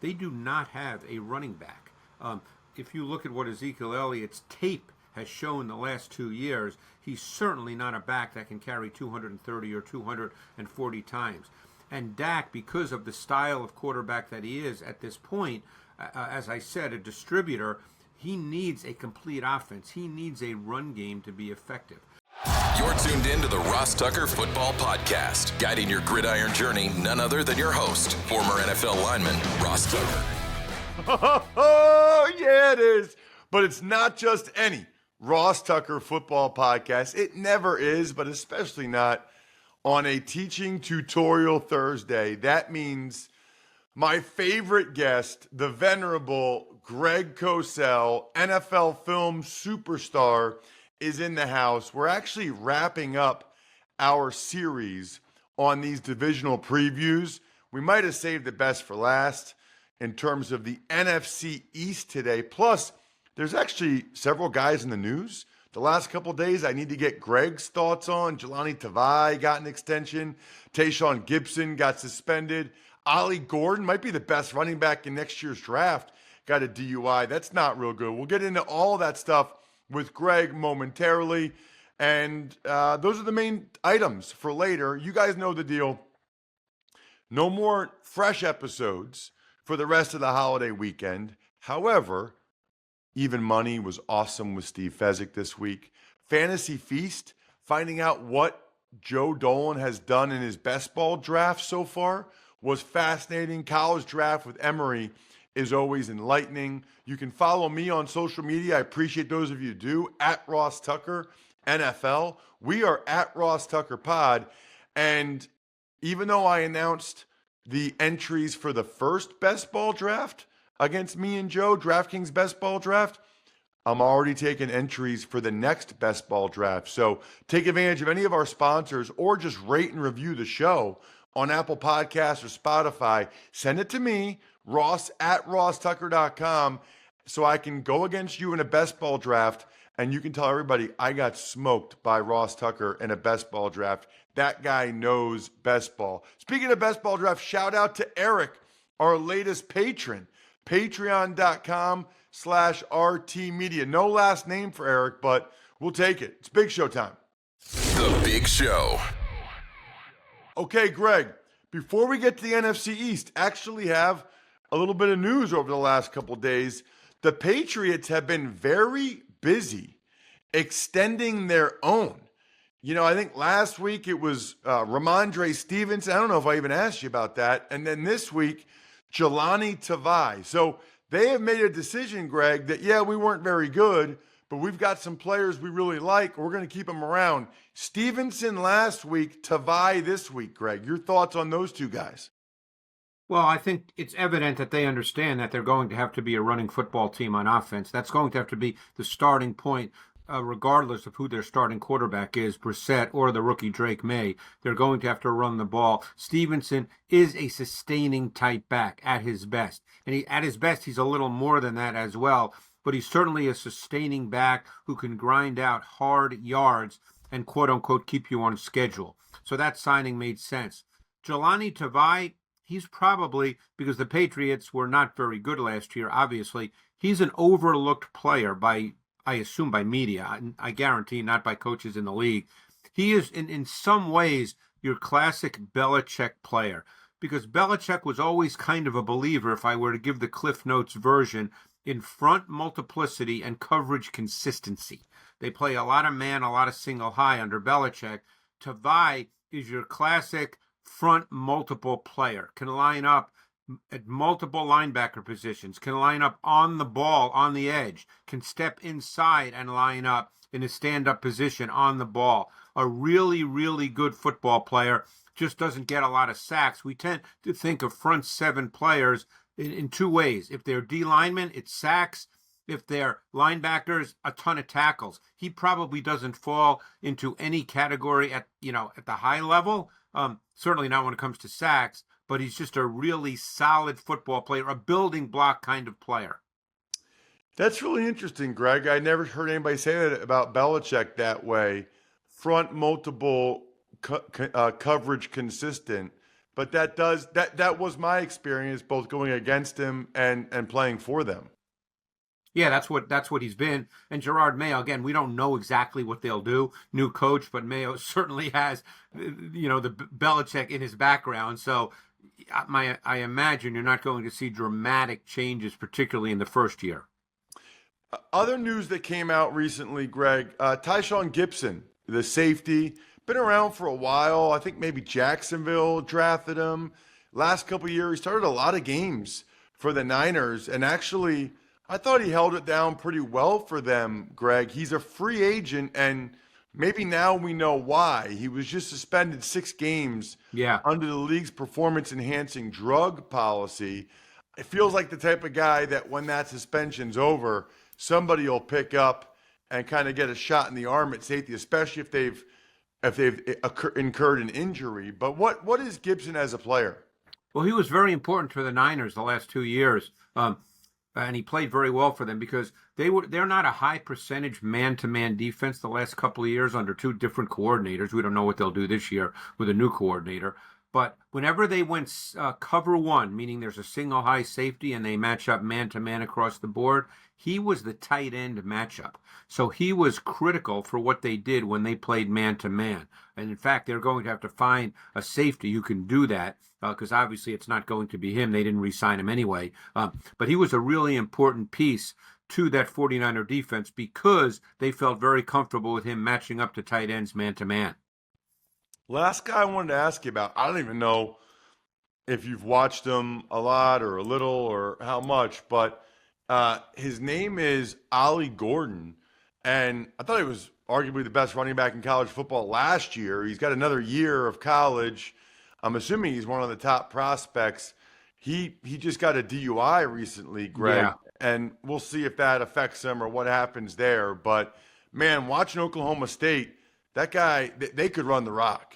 they do not have a running back. If you look at what Ezekiel Elliott's tape has shown the last 2 years, he's certainly not a back that can carry 230 or 240 times. And Dak, because of the style of quarterback that he is at this point, as I said, a distributor, he needs a complete offense. He needs a run game to be effective. You're tuned in to the Ross Tucker Football Podcast, guiding your gridiron journey, none other than your host, former NFL lineman, Ross Tucker. Oh, yeah, it is. But it's not just any Ross Tucker Football Podcast. It never is, but especially not on a Teaching Tutorial Thursday. That means my favorite guest, the venerable Greg Cosell, NFL film superstar, is in the house. We're actually wrapping up our series on these divisional previews. We might have saved the best for last in terms of the NFC East today. Plus, there's actually several guys in the news the last couple of days I need to get Greg's thoughts on. Jahlani Tavai got an extension. Tashaun Gipson got suspended. Ollie Gordon might be the best running back in next year's draft. Got a DUI. That's not real good. We'll get into all that stuff with Greg momentarily. And those are the main items for later. You guys know the deal. No more fresh episodes for the rest of the holiday weekend. However, Even Money was awesome with Steve Fezzik this week. Fantasy Feast, finding out what Joe Dolan has done in his best ball draft so far was fascinating. College Draft with Emory is always enlightening. You can follow me on social media. I appreciate those of you who do, at Ross Tucker NFL. We are at Ross Tucker Pod. And even though I announced the entries for the first best ball draft against me and Joe, DraftKings best ball draft, I'm already taking entries for the next best ball draft. So take advantage of any of our sponsors or just rate and review the show on Apple Podcasts or Spotify. Send it to me, Ross at RossTucker.com, so I can go against you in a best ball draft and you can tell everybody I got smoked by Ross Tucker in a best ball draft. That guy knows best ball. Speaking of best ball draft, shout out to Eric, our latest patron. Patreon.com/RT Media. No last name for Eric, but we'll take it. It's Big Show time. The Big Show. Okay, Greg, before we get to the NFC East, actually have a little bit of news over the last couple of days. The Patriots have been very busy extending their own. You know, I think last week it was Ramondre Stevenson. I don't know if I even asked you about that. And then this week, Jahlani Tavai. So they have made a decision, Greg, that, yeah, we weren't very good, but we've got some players we really like. We're going to keep them around. Stevenson last week, Tavai this week, Greg. Your thoughts on those two guys? Well, I think it's evident that they understand that they're going to have to be a running football team on offense. That's going to have to be the starting point, regardless of who their starting quarterback is, Brissett or the rookie Drake May. They're going to have to run the ball. Stevenson is a sustaining type back at his best. And at his best, he's a little more than that as well. But he's certainly a sustaining back who can grind out hard yards and, quote-unquote, keep you on schedule. So that signing made sense. Jahlani Tavai, he's probably, because the Patriots were not very good last year, obviously, he's an overlooked player by, I assume, by media. I guarantee not by coaches in the league. He is, in some ways, your classic Belichick player, because Belichick was always kind of a believer, if I were to give the Cliff Notes version, in front multiplicity and coverage consistency. They play a lot of man, a lot of single high under Belichick. Tavai is your classic front multiple player, can line up at multiple linebacker positions, can line up on the ball, on the edge, can step inside and line up in a stand-up position on the ball. A really, really good football player, just doesn't get a lot of sacks. We tend to think of front seven players in two ways. If they're D linemen, it's sacks. If they're linebackers, a ton of tackles. He probably doesn't fall into any category at the high level. Certainly not when it comes to sacks, but he's just a really solid football player, a building block kind of player. That's really interesting, Greg. I never heard anybody say that about Belichick that way. Front multiple coverage consistent. but that was my experience both going against him and playing for them. Yeah, that's what he's been. And Gerard Mayo, again, we don't know exactly what they'll do. New coach, but Mayo certainly has, the Belichick in his background. So I imagine you're not going to see dramatic changes, particularly in the first year. Other news that came out recently, Greg, Tashaun Gipson, the safety, been around for a while. I think maybe Jacksonville drafted him. Last couple of years, he started a lot of games for the Niners, and actually, I thought he held it down pretty well for them, Greg. He's a free agent, and maybe now we know why. He was just suspended 6 games under the league's performance-enhancing drug policy. It feels like the type of guy that when that suspension's over, somebody will pick up and kind of get a shot in the arm at safety, especially if they've incurred an injury. But what is Gipson as a player? Well, he was very important to the Niners the last 2 years. And he played very well for them because they're not a high percentage man-to-man defense the last couple of years under 2 different coordinators. We don't know what they'll do this year with a new coordinator. But whenever they went cover 1, meaning there's a single high safety and they match up man-to-man across the board, he was the tight end matchup. So he was critical for what they did when they played man-to-man. And in fact, they're going to have to find a safety who can do that because obviously it's not going to be him. They didn't re-sign him anyway. But he was a really important piece to that 49er defense because they felt very comfortable with him matching up to tight ends man-to-man. Last guy I wanted to ask you about, I don't even know if you've watched him a lot or a little or how much, but his name is Ollie Gordon, and I thought he was arguably the best running back in college football last year. He's got another year of college. I'm assuming he's one of the top prospects. He just got a DUI recently, Greg, and we'll see if that affects him or what happens there. But, man, watching Oklahoma State, that guy, they could run the rock.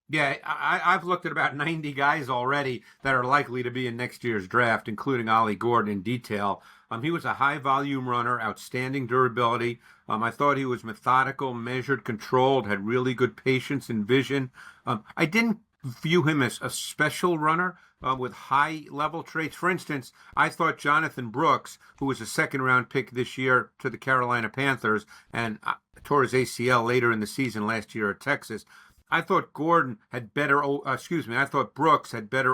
Yeah, I've looked at about 90 guys already that are likely to be in next year's draft, including Ollie Gordon in detail. He was a high-volume runner, outstanding durability. I thought he was methodical, measured, controlled, had really good patience and vision. I didn't view him as a special runner with high-level traits. For instance, I thought Jonathan Brooks, who was a second-round pick this year to the Carolina Panthers and tore his ACL later in the season last year at Texas, I thought Brooks had better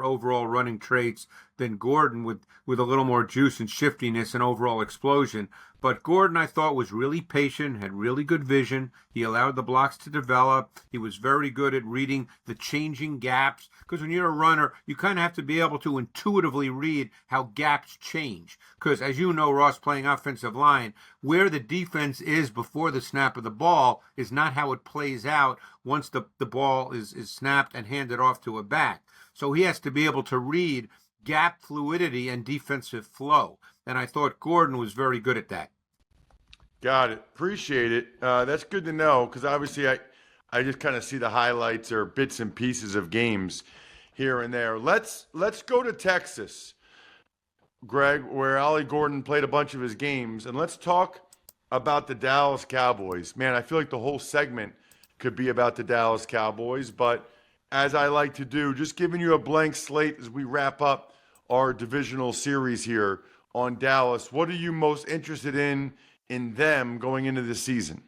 overall running traits than Gordon with a little more juice and shiftiness and overall explosion. But Gordon, I thought, was really patient, had really good vision. He allowed the blocks to develop. He was very good at reading the changing gaps. Because when you're a runner, you kind of have to be able to intuitively read how gaps change. Because as you know, Ross, playing offensive line, where the defense is before the snap of the ball is not how it plays out once the ball is snapped and handed off to a back. So he has to be able to read gap fluidity and defensive flow. And I thought Gordon was very good at that. Got it. Appreciate it. That's good to know because obviously I just kind of see the highlights or bits and pieces of games here and there. Let's go to Texas, Greg, where Ollie Gordon played a bunch of his games. And let's talk about the Dallas Cowboys. Man, I feel like the whole segment could be about the Dallas Cowboys. But as I like to do, just giving you a blank slate as we wrap up our divisional series here on Dallas. What are you most interested in them going into the season?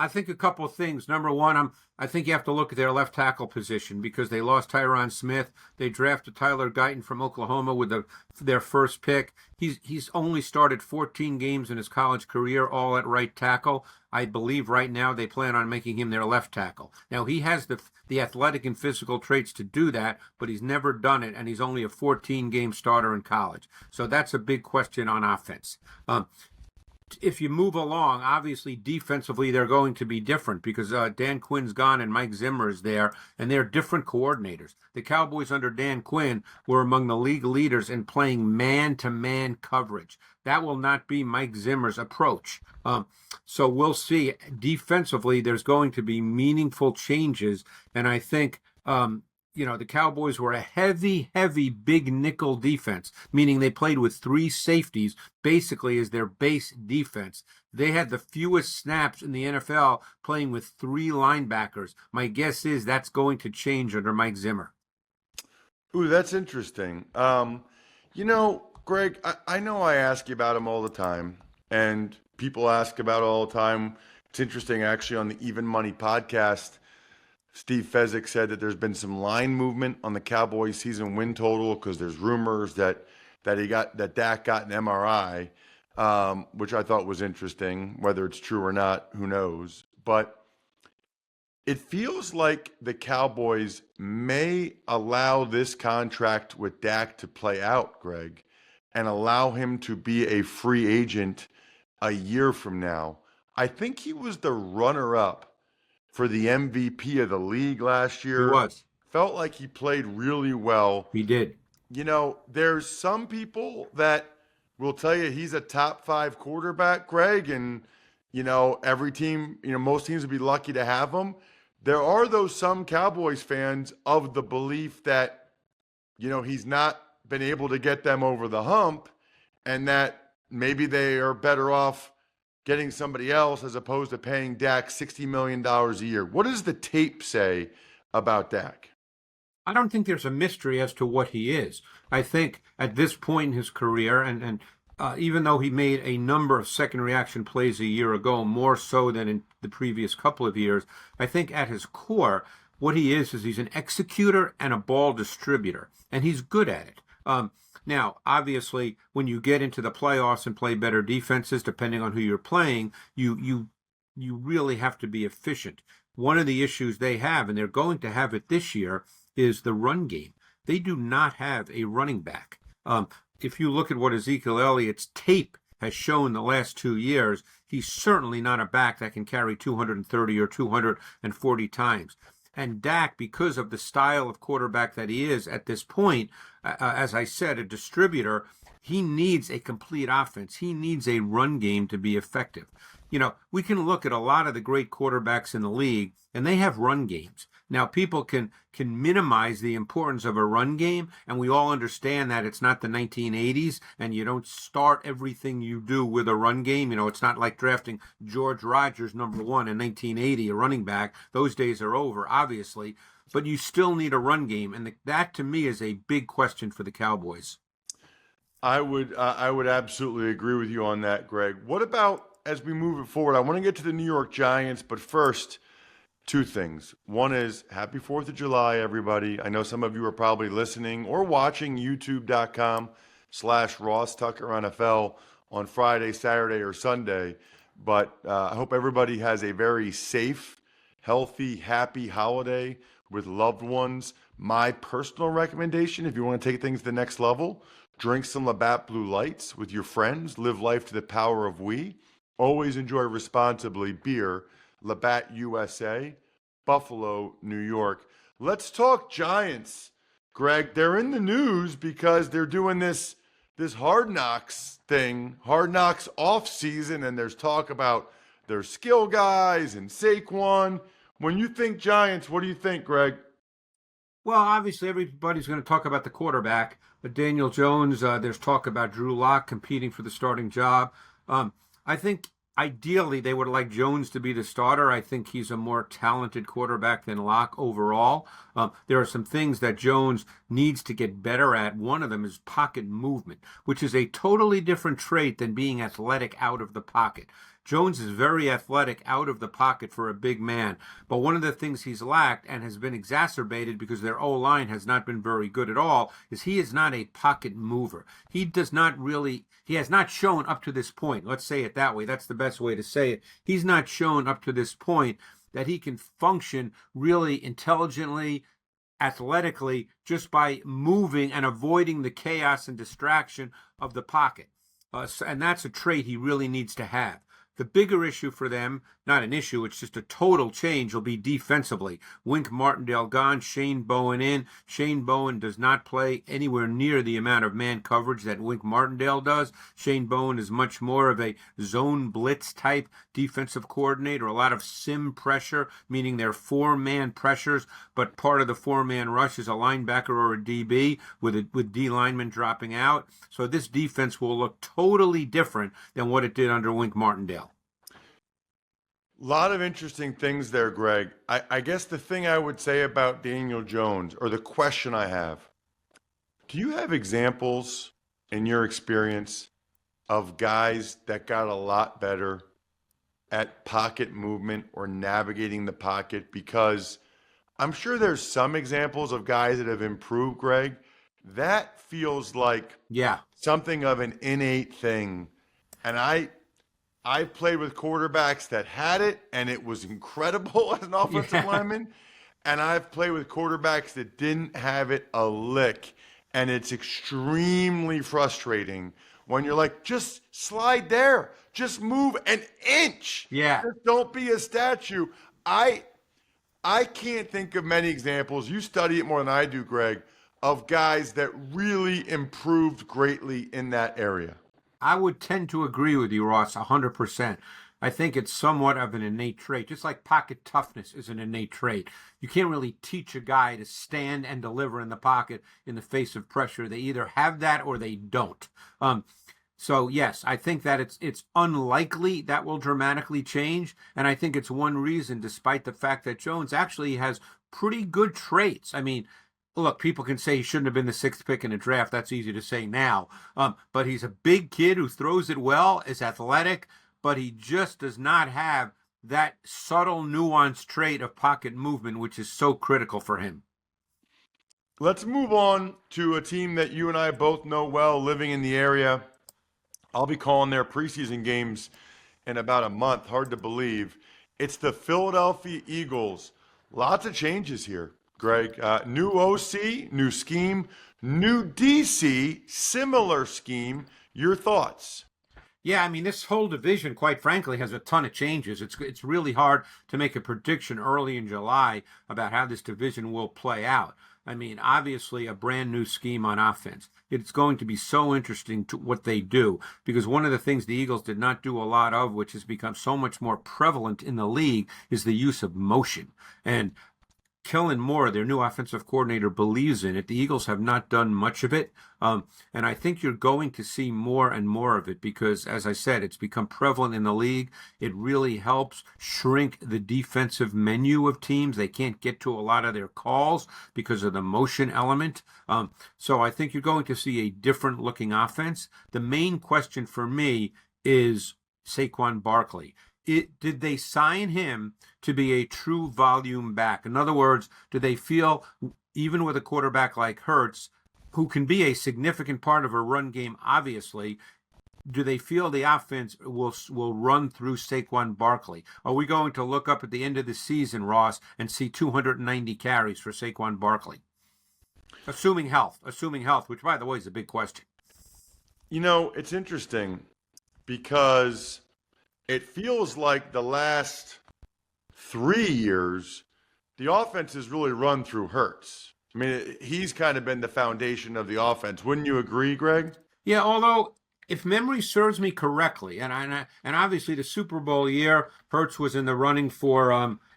I think a couple of things. Number one, I think you have to look at their left tackle position because they lost Tyron Smith. They drafted Tyler Guyton from Oklahoma with their first pick. He's only started 14 games in his college career, all at right tackle. I believe right now they plan on making him their left tackle. Now, he has the athletic and physical traits to do that, but he's never done it, and he's only a 14-game starter in college. So that's a big question on offense. If you move along, obviously defensively they're going to be different because Dan Quinn's gone and Mike Zimmer is there, and they're different coordinators. The Cowboys under Dan Quinn were among the league leaders in playing man-to-man coverage. That will not be Mike Zimmer's approach. So we'll see. Defensively, there's going to be meaningful changes, and I think the Cowboys were a heavy, big nickel defense, meaning they played with 3 safeties basically as their base defense. They had the fewest snaps in the NFL playing with 3 linebackers. My guess is that's going to change under Mike Zimmer. Ooh, that's interesting. Greg, I know I ask you about him all the time, and people ask about it all the time. It's interesting, actually, on the Even Money podcast, Steve Fezzik said that there's been some line movement on the Cowboys season win total because there's rumors that Dak got an MRI, which I thought was interesting. Whether it's true or not, who knows? But it feels like the Cowboys may allow this contract with Dak to play out, Greg, and allow him to be a free agent a year from now. I think he was the runner-up for the MVP of the league last He year. was. Felt like he played really well. He did. There's some people that will tell you he's a top 5 quarterback, Greg, and every team, most teams would be lucky to have him. There are some Cowboys fans of the belief that, he's not been able to get them over the hump and that maybe they are better off getting somebody else as opposed to paying Dak $60 million a year. What does the tape say about Dak? I don't think there's a mystery as to what he is. I think at this point in his career, and even though he made a number of second reaction plays a year ago, more so than in the previous couple of years, I think at his core, what he is he's an executor and a ball distributor, and he's good at it. Now, obviously, when you get into the playoffs and play better defenses, depending on who you're playing, you really have to be efficient. One of the issues they have, and they're going to have it this year, is the run game. They do not have a running back. If you look at what Ezekiel Elliott's tape has shown the last 2 years, he's certainly not a back that can carry 230 or 240 times. And Dak, because of the style of quarterback that he is at this point, as I said, a distributor, he needs a complete offense. He needs a run game to be effective. We can look at a lot of the great quarterbacks in the league, and they have run games. Now, people can minimize the importance of a run game, and we all understand that it's not the 1980s, and you don't start everything you do with a run game. It's not like drafting George Rogers #1 in 1980, a running back. Those days are over, obviously, but you still need a run game, and that, to me, is a big question for the Cowboys. I would absolutely agree with you on that, Greg. What about as we move it forward? I want to get to the New York Giants, but first, 2 things. One is happy 4th of July, everybody. I know some of you are probably listening or watching youtube.com/Ross Tucker NFL on Friday, Saturday, or Sunday. But I hope everybody has a very safe, healthy, happy holiday with loved ones. My personal recommendation, if you want to take things to the next level, drink some Labatt Blue Lights with your friends. Live life to the power of we. Always enjoy responsibly. Beer, Labatt USA, Buffalo, New York. Let's talk Giants, Greg. They're in the news because they're doing this Hard Knocks thing, Hard Knocks off season, and there's talk about their skill guys and Saquon. When you think Giants, what do you think, Greg? Well, obviously, everybody's going to talk about the quarterback. But Daniel Jones, there's talk about Drew Lock competing for the starting job. I think ideally they would like Jones to be the starter. I think he's a more talented quarterback than Lock overall. There are some things that Jones needs to get better at. One of them is pocket movement, which is a totally different trait than being athletic out of the pocket. Jones is very athletic out of the pocket for a big man, but one of the things he's lacked and has been exacerbated because their O-line has not been very good at all is he is not a pocket mover. He has not shown up to this point, let's say it that way, that's the best way to say it, he's not shown up to this point that he can function really intelligently, athletically, just by moving and avoiding the chaos and distraction of the pocket. And that's a trait he really needs to have. The bigger issue for them, not an issue, it's just a total change, will be defensively. Wink Martindale gone, Shane Bowen in. Shane Bowen does not play anywhere near the amount of man coverage that Wink Martindale does. Shane Bowen is much more of a zone blitz type defensive coordinator, a lot of sim pressure, meaning they're 4-man pressures, but part of the 4-man rush is a linebacker or a DB with D linemen dropping out. So this defense will look totally different than what it did under Wink Martindale. A lot of interesting things there, Greg. I guess the thing I would say about Daniel Jones, or the question I have, Do you have examples in your experience of guys that got a lot better at pocket movement or navigating the pocket? Because I'm sure there's some examples of guys that have improved, Greg. That feels like something of an innate thing. And I've played with quarterbacks that had it, and it was incredible as an offensive lineman. And I've played with quarterbacks that didn't have it a lick. And it's extremely frustrating when you're like, just slide there. Just move an inch. Yeah. Just don't be a statue. I can't think of many examples. You study it more than I do, Greg, of guys that really improved greatly in that area. I would tend to agree with you, Ross, 100%. I think it's somewhat of an innate trait, just like pocket toughness is an innate trait. You can't really teach a guy to stand and deliver in the pocket in the face of pressure. They either have that or they don't. So, yes, I think that it's unlikely that will dramatically change, and I think it's one reason, despite the fact that Jones actually has pretty good traits. I mean, look, people can say he shouldn't have been the 6th pick in the draft. That's easy to say now. But he's a big kid who throws it well, is athletic, but he just does not have that subtle, nuanced trait of pocket movement, which is so critical for him. Let's move on to a team that you and I both know well, living in the area. I'll be calling their preseason games in about a month. Hard to believe. It's the Philadelphia Eagles. Lots of changes here, Greg. New OC, new scheme, new DC, similar scheme. Your thoughts? Yeah, I mean, this whole division, quite frankly, has a ton of changes. It's really hard to make a prediction early in July about how this division will play out. I mean, obviously, a brand new scheme on offense. It's going to be so interesting to what they do, because one of the things the Eagles did not do a lot of, which has become so much more prevalent in the league, is the use of motion. And Kellen Moore, their new offensive coordinator, believes in it. The Eagles have not done much of it. And I think you're going to see more and more of it because, as I said, it's become prevalent in the league. It really helps shrink the defensive menu of teams. They can't get to a lot of their calls because of the motion element. So I think you're going to see a different looking offense. The main question for me is Saquon Barkley. Did they sign him to be a true volume back? In other words, do they feel, even with a quarterback like Hurts, who can be a significant part of a run game, obviously, do they feel the offense will run through Saquon Barkley? Are we going to look up at the end of the season, Ross, and see 290 carries for Saquon Barkley? Assuming health, which, by the way, is a big question. You know, it's interesting because it feels like the last 3 years, the offense has really run through Hurts. I mean, he's kind of been the foundation of the offense. Wouldn't you agree, Greg? Yeah, although if memory serves me correctly, and obviously the Super Bowl year, Hurts was in the running for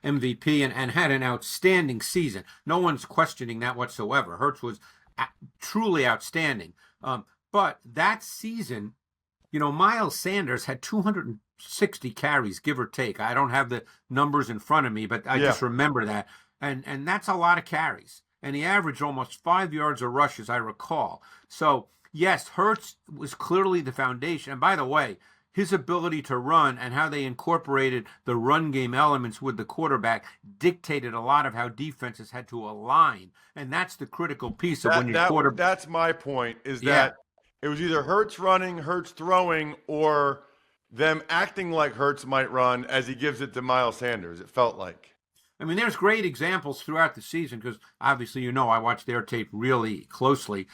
MVP and had an outstanding season. No one's questioning that whatsoever. Hurts was truly outstanding. But that season, you know, Miles Sanders had 260 carries, give or take. I don't have the numbers in front of me, but I just remember that. And that's a lot of carries. And he averaged almost 5 yards a rush, as I recall. So, yes, Hurts was clearly the foundation. And by the way, his ability to run and how they incorporated the run game elements with the quarterback dictated a lot of how defenses had to align. And that's the critical piece of when your quarterback... That's my point, is that it was either Hurts running, Hurts throwing, or them acting like Hurts might run as he gives it to Miles Sanders, it felt like. I mean, there's great examples throughout the season because obviously, you know, I watched their tape really closely,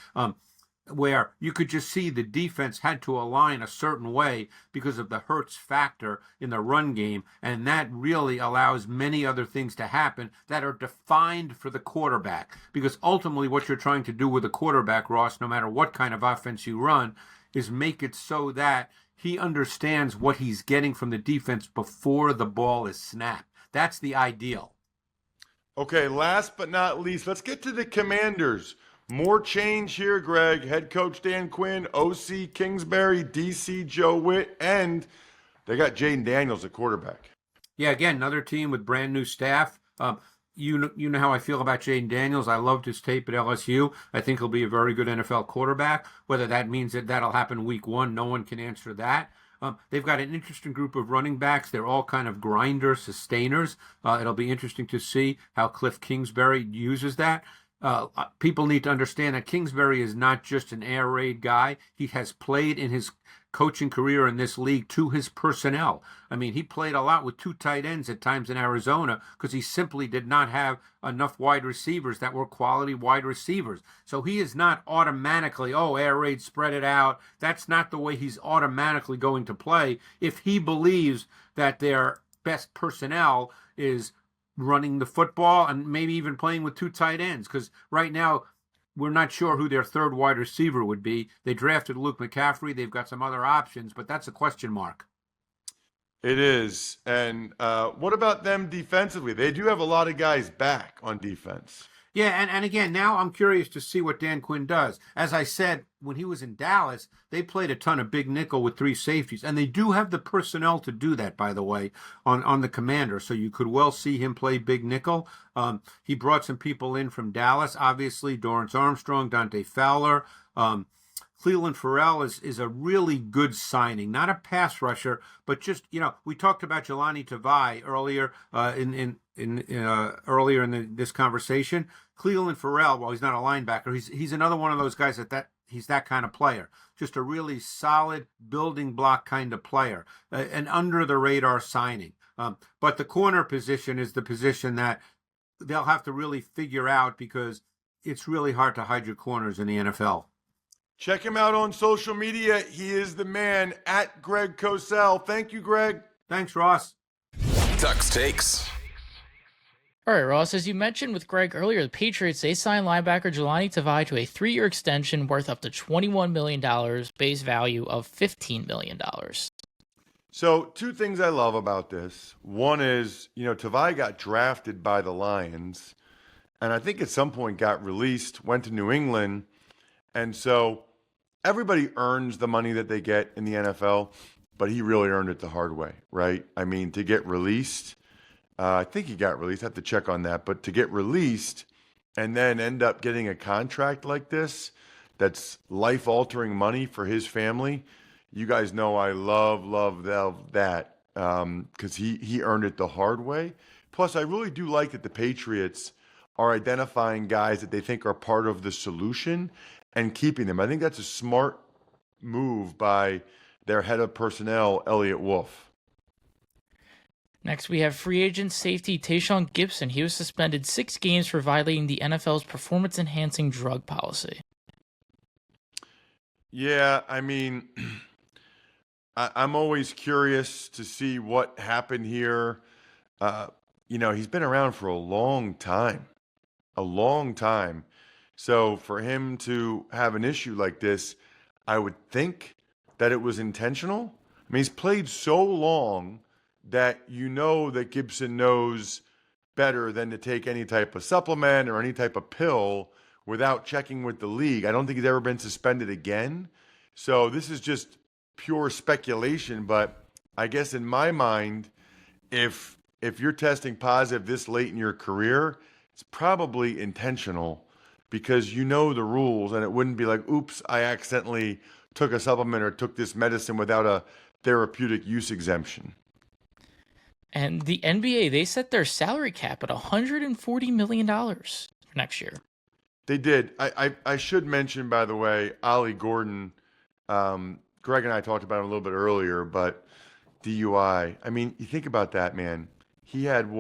where you could just see the defense had to align a certain way because of the Hurts factor in the run game, and that really allows many other things to happen that are defined for the quarterback. Because ultimately what you're trying to do with a quarterback, Ross, no matter what kind of offense you run, is make it so that he understands what he's getting from the defense before the ball is snapped. That's the ideal. Okay, last but not least, let's get to the Commanders. More change here, Greg. Head coach Dan Quinn, OC Kingsbury, DC Joe Witt, and they got Jaden Daniels at quarterback. Yeah, again, another team with brand new staff. you know how I feel about Jaden Daniels. I loved his tape at LSU. I think he'll be a very good NFL quarterback. Whether that means that that'll happen week one, no one can answer that. They've got an interesting group of running backs. They're all kind of grinder sustainers. It'll be interesting to see how Cliff Kingsbury uses that. People need to understand that Kingsbury is not just an air raid guy. He has played in his coaching career in this league to his personnel. I mean, he played a lot with two tight ends at times in Arizona because he simply did not have enough wide receivers that were quality wide receivers. So he is not automatically, air raid, spread it out. That's not the way he's automatically going to play if he believes that their best personnel is running the football and maybe even playing with two tight ends. Because right now, we're not sure who their third wide receiver would be. They drafted Luke McCaffrey. They've got some other options, but that's a question mark. It is. And what about them defensively? They do have a lot of guys back on defense. Yeah, and again, now I'm curious to see what Dan Quinn does. As I said, when he was in Dallas, they played a ton of big nickel with three safeties, and they do have the personnel to do that, by the way, on the Commander. So you could well see him play big nickel. He brought some people in from Dallas, obviously, Dorrance Armstrong, Dante Fowler. Cleveland Farrell is a really good signing, not a pass rusher, but just, we talked about Jahlani Tavai earlier earlier in this conversation. Cleveland Farrell, well, he's not a linebacker. He's another one of those guys that he's that kind of player. Just a really solid building block kind of player, an under the radar signing. But the corner position is the position that they'll have to really figure out because it's really hard to hide your corners in the NFL. Check him out on social media. He is the man at Greg Cosell. Thank you, Greg. Thanks, Ross. Tux Takes. All right, Ross, as you mentioned with Greg earlier, the Patriots, they signed linebacker Jahlani Tavai to a 3-year extension worth up to $21 million, base value of $15 million. So, two things I love about this. One is, Tavai got drafted by the Lions, and I think at some point got released, went to New England, and so everybody earns the money that they get in the NFL, but he really earned it the hard way, right? I mean, to get released, I think he got released. I have to check on that. But to get released and then end up getting a contract like this that's life-altering money for his family, you guys know I love that because he earned it the hard way. Plus, I really do like that the Patriots are identifying guys that they think are part of the solution and keeping them. I think that's a smart move by their head of personnel, Elliott Wolf. Next, we have free agent safety Tashaun Gipson. He was suspended 6 games for violating the NFL's performance-enhancing drug policy. Yeah, I mean, I'm always curious to see what happened here. He's been around for a long time. So for him to have an issue like this, I would think that it was intentional. I mean, he's played so long that that Gipson knows better than to take any type of supplement or any type of pill without checking with the league. I don't think he's ever been suspended again. So this is just pure speculation, but I guess in my mind, if you're testing positive this late in your career, it's probably intentional because you know the rules and it wouldn't be like, oops, I accidentally took a supplement or took this medicine without a therapeutic use exemption. And the NBA, they set their salary cap at $140 million for next year. They did. I should mention, by the way, Ollie Gordon. Greg and I talked about him a little bit earlier, but DUI. I mean, you think about that, man. He had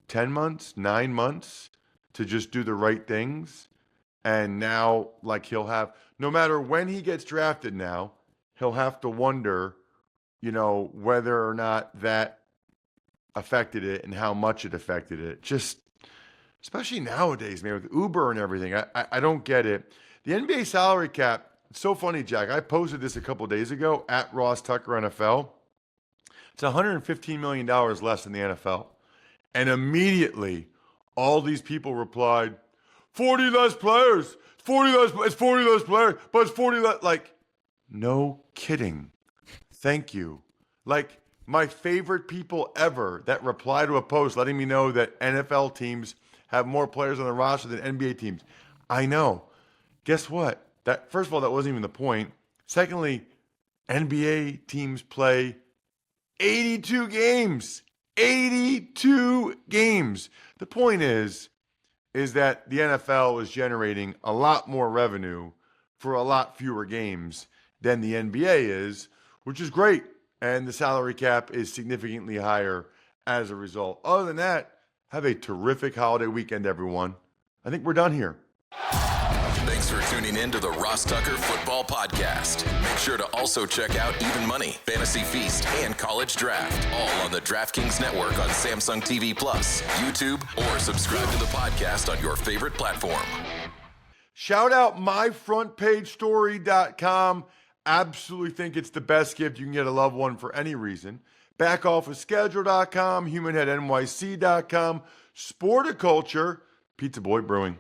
10 months, 9 months to just do the right things. And now, he'll have, no matter when he gets drafted now, he'll have to wonder, whether or not that affected it and how much it affected it. Just, especially nowadays, man, with Uber and everything, I don't get it. The NBA salary cap, it's so funny, Jack. I posted this a couple of days ago at Ross Tucker NFL. It's $115 million less than the NFL. And immediately, all these people replied, 40 less players. It's 40 less players, but it's 40 less. No kidding. Thank you. my favorite people ever that reply to a post letting me know that NFL teams have more players on the roster than NBA teams. I know. Guess what? That first of all, that wasn't even the point. Secondly, NBA teams play 82 games. 82 games. The point is that the NFL is generating a lot more revenue for a lot fewer games than the NBA is, which is great. And the salary cap is significantly higher as a result. Other than that, have a terrific holiday weekend, everyone. I think we're done here. Thanks for tuning in to the Ross Tucker Football Podcast. Make sure to also check out Even Money, Fantasy Feast, and College Draft, all on the DraftKings Network on Samsung TV Plus, YouTube, or subscribe to the podcast on your favorite platform. Shout out myfrontpagestory.com. Absolutely think it's the best gift you can get a loved one for any reason. Backofficeschedule.com, humanheadnyc.com, Sporticulture, Pizza Boy Brewing.